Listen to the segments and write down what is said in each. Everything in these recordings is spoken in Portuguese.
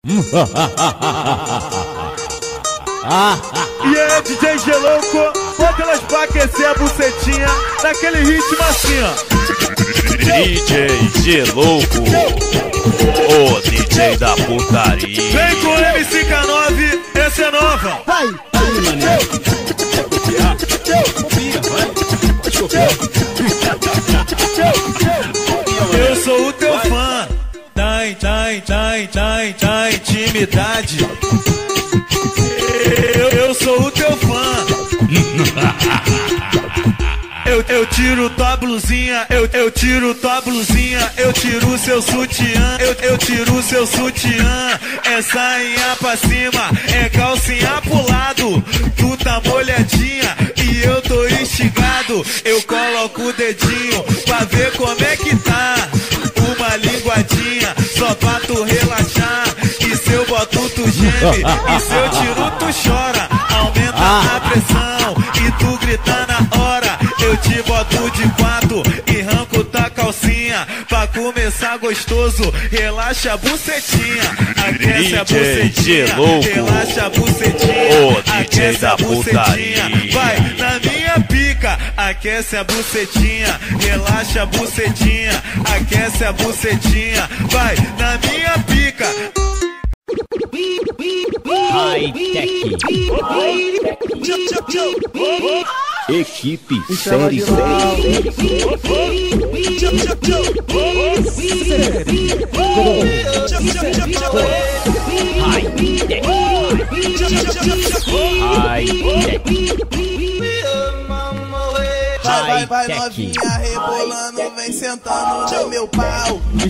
E aí, DJ Gelouco, bota elas pra aquecer a bucetinha naquele ritmo assim, ó. DJ Gelouco, o DJ da putaria. Vem com o MC-K9, essa é nova. Vai, mané. Eu sou o teu fã. Tá intimidade. Eu sou o teu fã. Eu tiro tua blusinha, eu tiro tua blusinha, eu tiro seu sutiã, eu tiro seu sutiã. É sainha pra cima, é calcinha pro lado. Tu tá molhadinha e eu tô instigado. Eu coloco o dedinho pra ver como é que tá. Uma linguadinha só pra tu relaxar. E se eu boto tu geme, e se eu tiro tu chora. Aumenta a pressão e tu grita na hora. Eu te boto de quatro e arranco tua calcinha. Pra começar gostoso, relaxa a bucetinha. Aquece a bucetinha, relaxa a bucetinha. Aquece a bucetinha, vai na minha pica. Aquece a bucetinha, relaxa a bucetinha. Aquece a bucetinha, vai na minha pica. High-Tech. Equipe série. Vai novinha rebolando, vem sentando no meu pau. Me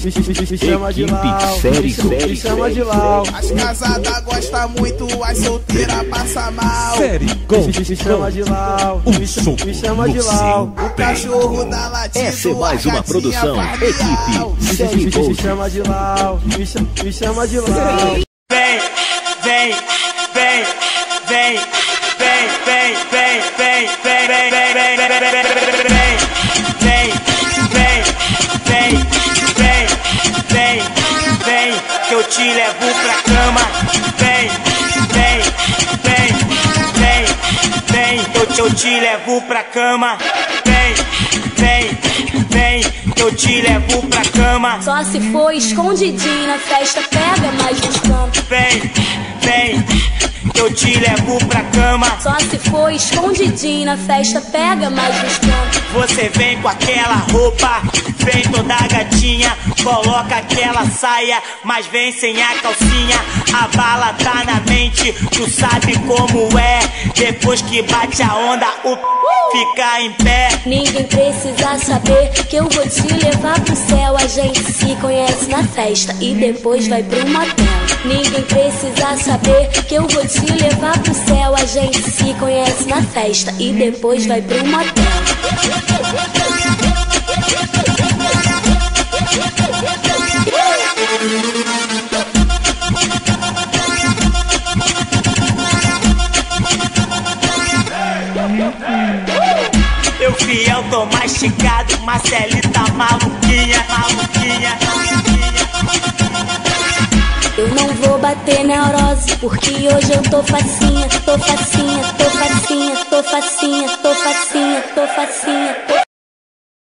chama de Lau, me chama de Lau. As casadas gostam muito, as solteiras passam mal. Me chama de Lau, me chama de Lau. O cachorro da latido, essa é mais uma produção. Equipe série. Me chama de Lau, me chama de Lau. Vem. Que eu te levo pra cama. Vem. Que eu te levo pra cama. Vem. Que eu te levo pra cama. Só se for escondidinho na festa, pega mais nos cantos. Vem. Que eu te levo pra cama. Só se for escondidinho na festa, pega mais nos cantos. Você vem com aquela roupa, vem toda gatinha, coloca aquela saia, mas vem sem a calcinha. A bala tá na mente, tu sabe como é. Depois que bate a onda, o fica em pé. Ninguém precisa saber que eu vou te levar pro céu. A gente se conhece na festa e depois vai pro motel. Ninguém precisa saber que eu vou te levar pro céu. A gente se conhece na festa e depois vai pro motel. Eu fiel, tô mastigado, Marcelita maluquinha. Eu não vou bater neurose, porque hoje eu tô facinha.